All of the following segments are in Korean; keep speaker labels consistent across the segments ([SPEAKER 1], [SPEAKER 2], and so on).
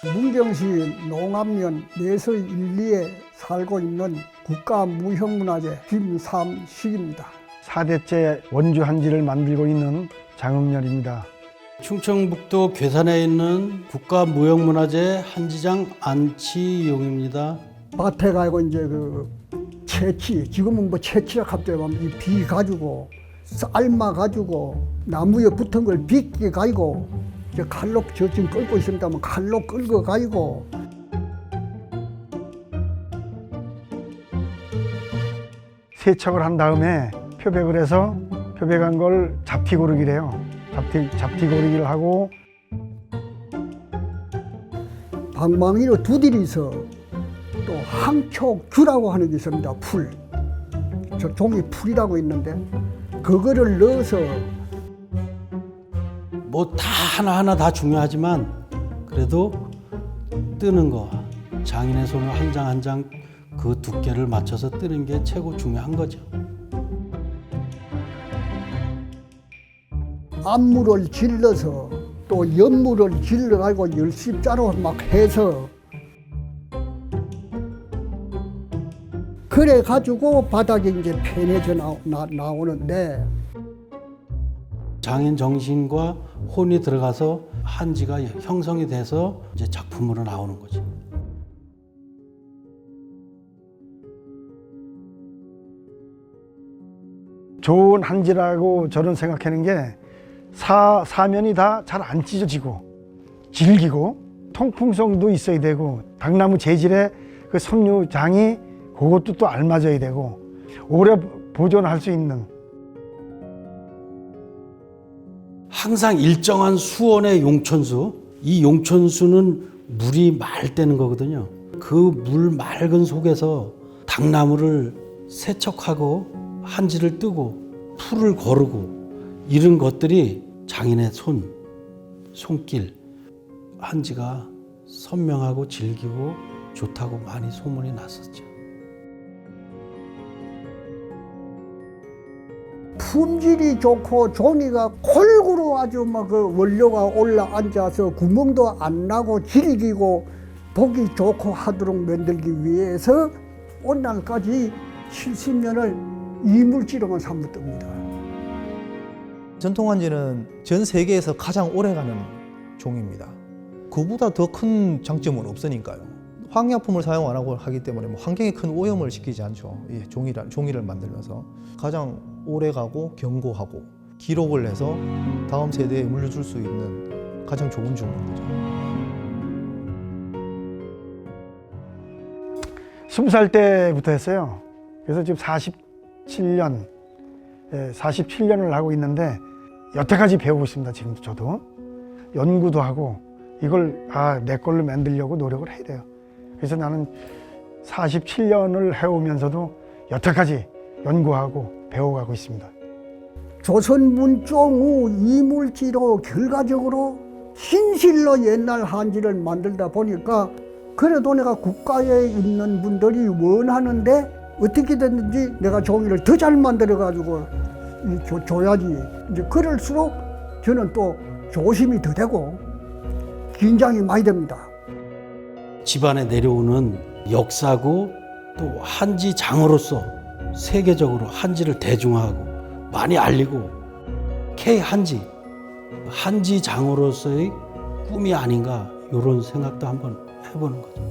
[SPEAKER 1] 문경시 농암면 내서 1리에 살고 있는 국가무형문화재 김삼식입니다.
[SPEAKER 2] 4대째 원주 한지를 만들고 있는 장흥렬입니다.
[SPEAKER 3] 충청북도 괴산에 있는 국가무형문화재 한지장 안치용입니다.
[SPEAKER 1] 밭에 가고 이제 그 채취, 지금은 뭐 채취라 갑자기 하면 이 비 가지고 삶아 가지고 나무에 붙은 걸 빗기 가지고 이제 칼로 저 지금 끌고 있습니다만 칼로 끌고 가지고
[SPEAKER 2] 세척을 한 다음에 표백을 해서 표백한 걸 잡티고르기를 해요. 잡티고르기를 하고
[SPEAKER 1] 방망이로 두드려서 또 항촉규라고 하는 게 있습니다. 풀. 저 종이 풀이라고 있는데 그거를 넣어서
[SPEAKER 3] 뭐 다 하나하나 다 중요하지만 그래도 뜨는 거, 장인의 손을 한 장 한 장 그 두께를 맞춰서 뜨는 게 최고 중요한 거죠.
[SPEAKER 1] 앞물을 질러서 또 옆물을 질러가지고 열십자로 막 해서 그래 가지고 바닥에 이제 편해져 나오는데
[SPEAKER 3] 장인 정신과 혼이 들어가서 한지가 형성이 돼서 이제 작품으로 나오는 거죠.
[SPEAKER 2] 좋은 한지라고 저는 생각하는 게 사면이 다 잘 안 찢어지고 질기고 통풍성도 있어야 되고 당나무 재질의 그 섬유장이 그것도 또 알맞아야 되고 오래 보존할 수 있는
[SPEAKER 3] 항상 일정한 수온의 용천수, 이 용천수는 물이 맑 때는 거거든요. 그 물 맑은 속에서 당나무를 세척하고 한지를 뜨고 풀을 거르고 이런 것들이 장인의 손길, 한지가 선명하고 질기고 좋다고 많이 소문이 났었죠.
[SPEAKER 1] 품질이 좋고 종이가 골고루 아주 막 그 원료가 올라 앉아서 구멍도 안 나고 질기고 보기 좋고 하도록 만들기 위해서 오늘날까지 70년을 이물질로만 삼았답니다.
[SPEAKER 4] 전통 한지는 전 세계에서 가장 오래가는 종입니다. 그보다 더 큰 장점은 없으니까요. 황약품을 사용 안 하고 하기 때문에 환경에 큰 오염을 시키지 않죠. 이 종이를 만들면서 가장 오래가고 견고하고 기록을 해서 다음 세대에 물려줄 수 있는 가장 좋은 종인 거죠.
[SPEAKER 2] 20살 때부터 했어요. 그래서 지금 47년을 하고 있는데 여태까지 배우고 있습니다. 지금 저도 연구도 하고 이걸 내 걸로 만들려고 노력을 해야 돼요. 그래서 나는 47년을 해오면서도 여태까지 연구하고 배워가고 있습니다.
[SPEAKER 1] 조선 문종 후 이물질로 결과적으로 신실로 옛날 한지를 만들다 보니까 그래도 내가 국가에 있는 분들이 원하는데 어떻게 됐는지 내가 종이를 더 잘 만들어 가지고 줘야지. 이제 그럴수록 저는 또 조심이 더 되고 긴장이 많이 됩니다.
[SPEAKER 3] 집안에 내려오는 역사고 또 한지 장으로서 세계적으로 한지를 대중화하고 많이 알리고 K한지, 한지 장으로서의 꿈이 아닌가 이런 생각도 한번 해보는 거죠.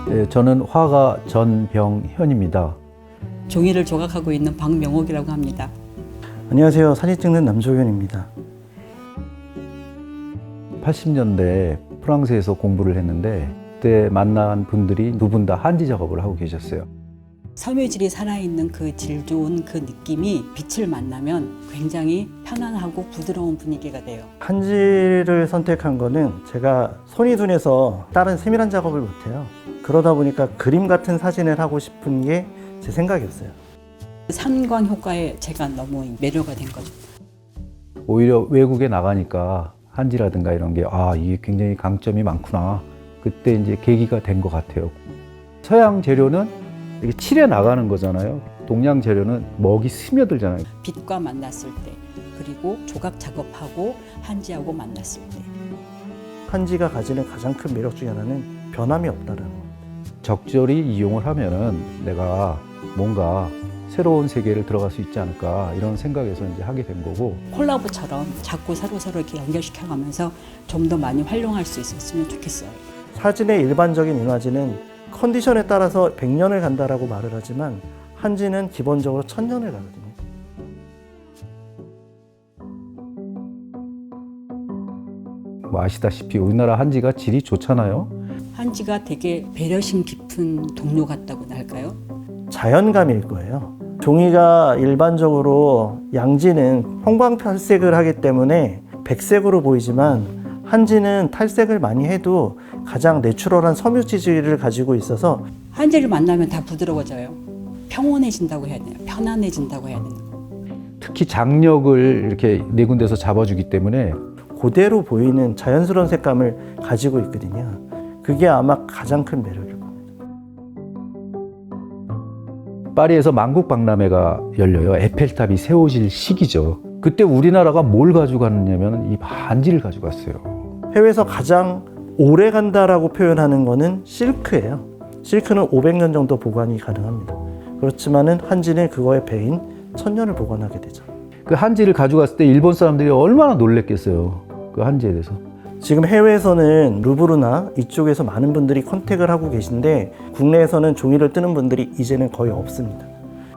[SPEAKER 5] 네, 저는 화가 전병현입니다.
[SPEAKER 6] 종이를 조각하고 있는 박명옥이라고 합니다.
[SPEAKER 7] 안녕하세요. 사진 찍는 남조현입니다.
[SPEAKER 5] 80년대 프랑스에서 공부를 했는데 그때 만난 분들이 두 분 다 한지 작업을 하고 계셨어요.
[SPEAKER 6] 섬유질이 살아있는 그 질 좋은 그 느낌이 빛을 만나면 굉장히 편안하고 부드러운 분위기가 돼요.
[SPEAKER 7] 한지를 선택한 거는 제가 손이 둔해서 다른 세밀한 작업을 못해요. 그러다 보니까 그림 같은 사진을 하고 싶은 게 제 생각이었어요.
[SPEAKER 6] 산광 효과에 제가 너무 매료가 된 거죠.
[SPEAKER 5] 오히려 외국에 나가니까 한지라든가 이런 게 이게 굉장히 강점이 많구나. 그때 이제 계기가 된 것 같아요. 서양 재료는 이렇게 칠해 나가는 거잖아요. 동양 재료는 먹이 스며들잖아요.
[SPEAKER 6] 빛과 만났을 때, 그리고 조각 작업하고 한지하고 만났을 때.
[SPEAKER 7] 한지가 가지는 가장 큰 매력 중에 하나는 변함이 없다는 거.
[SPEAKER 5] 적절히 이용을 하면은 내가 뭔가 새로운 세계를 들어갈 수 있지 않을까 이런 생각에서 이제 하게 된 거고.
[SPEAKER 6] 콜라보처럼 자꾸 서로 이렇게 연결시켜가면서 좀 더 많이 활용할 수 있었으면 좋겠어요.
[SPEAKER 7] 사진의 일반적인 인화지는 컨디션에 따라서 100년을 간다라고 말을 하지만 한지는 기본적으로 1000년을 가거든요.
[SPEAKER 5] 뭐 아시다시피 우리나라 한지가 질이 좋잖아요.
[SPEAKER 6] 한지가 되게 배려심 깊은 동료 같다고나 할까요?
[SPEAKER 7] 자연감일 거예요. 종이가 일반적으로 양지는 형광탈색을 하기 때문에 백색으로 보이지만 한지는 탈색을 많이 해도 가장 내추럴한 섬유 지질을 가지고 있어서
[SPEAKER 6] 한지를 만나면 다 부드러워져요. 평온해진다고 해야 되나요? 편안해진다고 해야 되나요?
[SPEAKER 5] 특히 장력을 이렇게 네 군데서 잡아주기 때문에
[SPEAKER 7] 그대로 보이는 자연스러운 색감을 가지고 있거든요. 그게 아마 가장 큰 매력일 겁니다.
[SPEAKER 5] 파리에서 만국박람회가 열려요. 에펠탑이 세워질 시기죠. 그때 우리나라가 뭘 가져갔냐면 이 한지를 가져갔어요.
[SPEAKER 7] 해외에서 가장 오래 간다라고 표현하는 거는 실크예요. 실크는 500년 정도 보관이 가능합니다. 그렇지만은 한지는 그거의 배인 1000년을 보관하게 되죠.
[SPEAKER 5] 그 한지를 가져갔을 때 일본 사람들이 얼마나 놀랬겠어요. 그 한지에 대해서.
[SPEAKER 7] 지금 해외에서는 루브르나 이쪽에서 많은 분들이 컨택을 하고 계신데 국내에서는 종이를 뜨는 분들이 이제는 거의 없습니다.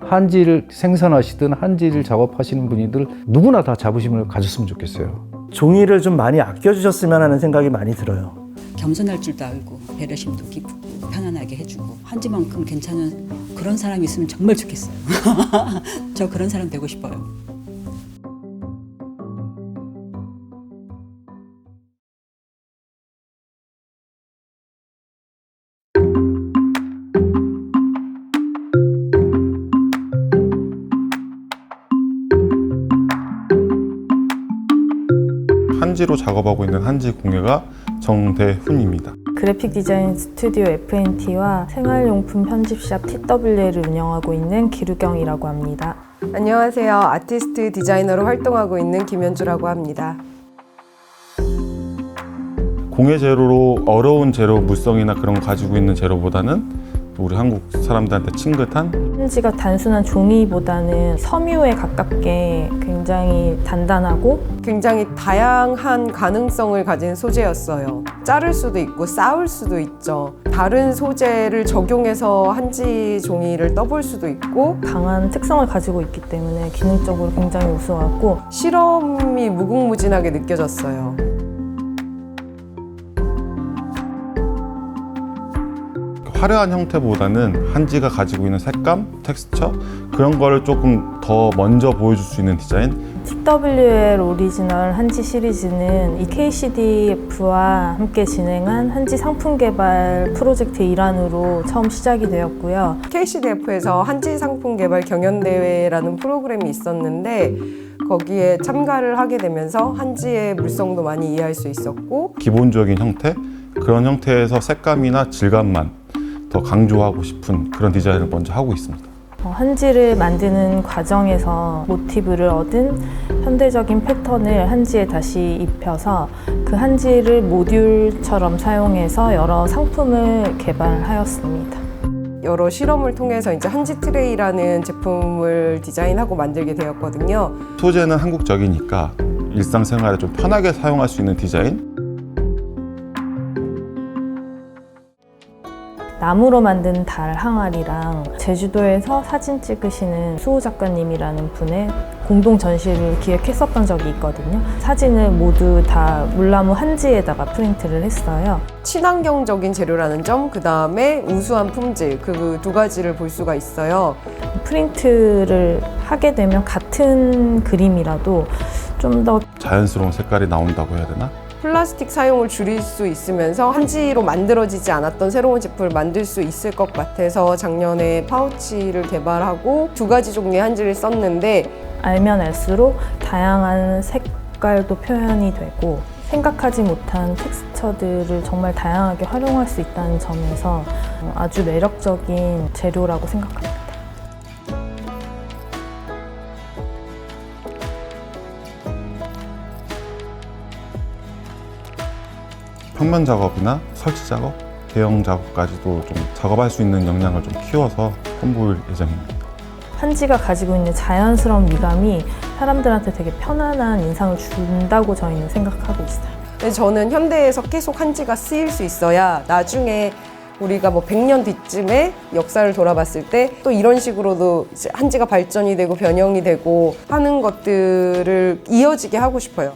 [SPEAKER 5] 한지를 생산하시든 한지를 작업하시는 분들 누구나 다 자부심을 가졌으면 좋겠어요.
[SPEAKER 7] 종이를 좀 많이 아껴주셨으면 하는 생각이 많이 들어요.
[SPEAKER 6] 겸손할 줄도 알고 배려심도 깊고 편안하게 해주고 한지만큼 괜찮은 그런 사람이 있으면 정말 좋겠어요. 저 그런 사람 되고 싶어요.
[SPEAKER 8] 한지로 작업하고 있는 한지 공예가 정대훈입니다.
[SPEAKER 9] 그래픽 디자인 스튜디오 FNT와 생활용품 편집샵 TWL을 운영하고 있는 기루경이라고 합니다.
[SPEAKER 10] 안녕하세요. 아티스트 디자이너로 활동하고 있는 김현주라고 합니다.
[SPEAKER 8] 공예 재료로 어려운 재료, 물성이나 그런 거 가지고 있는 재료보다는 우리 한국 사람들한테 친근한
[SPEAKER 9] 한지가 단순한 종이보다는 섬유에 가깝게 굉장히 단단하고
[SPEAKER 10] 굉장히 다양한 가능성을 가진 소재였어요. 자를 수도 있고 쌓을 수도 있죠. 다른 소재를 적용해서 한지 종이를 떠볼 수도 있고
[SPEAKER 9] 강한 특성을 가지고 있기 때문에 기능적으로 굉장히 우수하고
[SPEAKER 10] 실험이 무궁무진하게 느껴졌어요.
[SPEAKER 8] 화려한 형태보다는 한지가 가지고 있는 색감, 텍스처 그런 거를 조금 더 먼저 보여줄 수 있는 디자인.
[SPEAKER 9] TWL 오리지널 한지 시리즈는 이 KCDF와 함께 진행한 한지 상품 개발 프로젝트 일환으로 처음 시작이 되었고요.
[SPEAKER 10] KCDF에서 한지 상품 개발 경연대회라는 프로그램이 있었는데 거기에 참가를 하게 되면서 한지의 물성도 많이 이해할 수 있었고
[SPEAKER 8] 기본적인 형태, 그런 형태에서 색감이나 질감만 더 강조하고 싶은 그런 디자인을 먼저 하고 있습니다.
[SPEAKER 9] 한지를 만드는 과정에서 모티브를 얻은 현대적인 패턴을 한지에 다시 입혀서 그 한지를 모듈처럼 사용해서 여러 상품을 개발하였습니다.
[SPEAKER 10] 여러 실험을 통해서 이제 한지 트레이라는 제품을 디자인하고 만들게 되었거든요.
[SPEAKER 8] 소재는 한국적이니까 일상생활에 좀 편하게 사용할 수 있는 디자인.
[SPEAKER 9] 나무로 만든 달 항아리랑 제주도에서 사진 찍으시는 수호 작가님이라는 분의 공동 전시를 기획했었던 적이 있거든요. 사진을 모두 다 물나무 한지에다가 프린트를 했어요.
[SPEAKER 10] 친환경적인 재료라는 점, 그 다음에 우수한 품질, 그 두 가지를 볼 수가 있어요.
[SPEAKER 9] 프린트를 하게 되면 같은 그림이라도 좀 더
[SPEAKER 8] 자연스러운 색깔이 나온다고 해야 되나?
[SPEAKER 10] 플라스틱 사용을 줄일 수 있으면서 한지로 만들어지지 않았던 새로운 제품을 만들 수 있을 것 같아서 작년에 파우치를 개발하고 2가지 종류의 한지를 썼는데
[SPEAKER 9] 알면 알수록 다양한 색깔도 표현이 되고 생각하지 못한 텍스처들을 정말 다양하게 활용할 수 있다는 점에서 아주 매력적인 재료라고 생각합니다.
[SPEAKER 8] 평면 작업이나 설치 작업, 대형 작업까지도 좀 작업할 수 있는 역량을 좀 키워서 선보일 예정입니다.
[SPEAKER 9] 한지가 가지고 있는 자연스러운 미감이 사람들한테 되게 편안한 인상을 준다고 저희는 생각하고 있어요.
[SPEAKER 10] 근데 저는 현대에서 계속 한지가 쓰일 수 있어야 나중에 우리가 뭐 100년 뒤쯤에 역사를 돌아봤을 때 또 이런 식으로도 이제 한지가 발전이 되고 변형이 되고 하는 것들을 이어지게 하고 싶어요.